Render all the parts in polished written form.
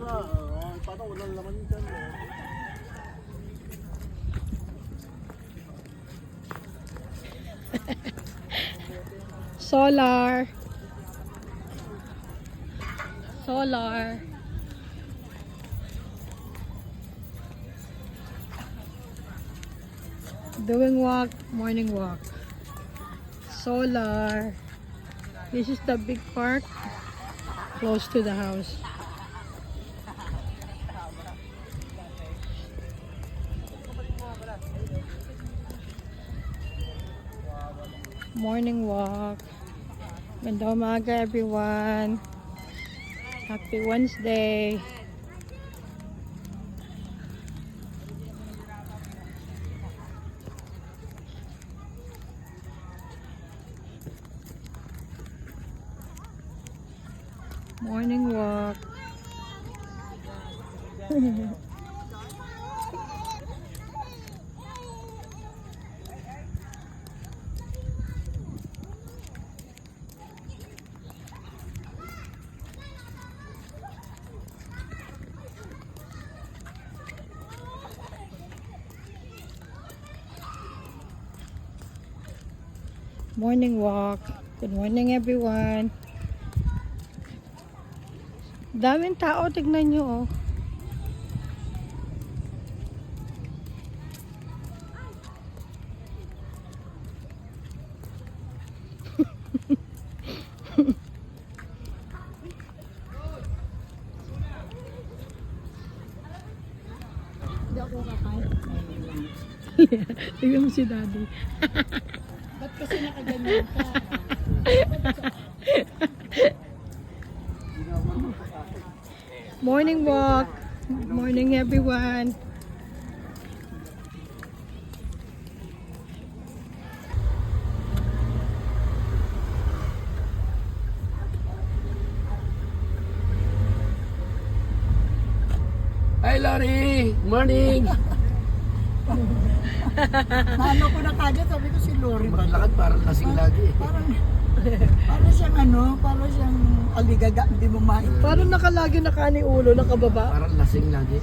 nga. Paano walang laman dyan? Solar. Solar. Doing walk, morning walk. Solar. This is the big park close to the house. Morning walk. Ganda umaga everyone. Happy Wednesday. Morning walk. Morning walk. Good morning everyone. Daming tao, tignan nyo oh. Hindi ako kakain. Tignan mo si daddy. Ba't kasi nakaganyan ka? Morning walk. Good morning everyone. Hi, Lori! Morning! Naano ko na kagad, sabi ko si Lori ba? Maglakad parang lasing lagi. Parang siyang parang siyang aligaga, hindi mo main. Parang nakalagi na kani ulo, nakababa. Parang lasing lagi.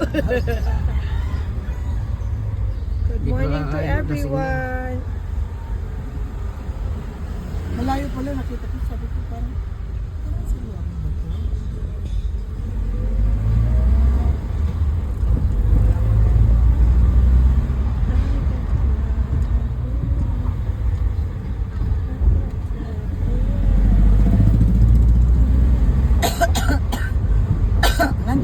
Good morning to everyone. Malayo pala, nakita ko, sabi ko parang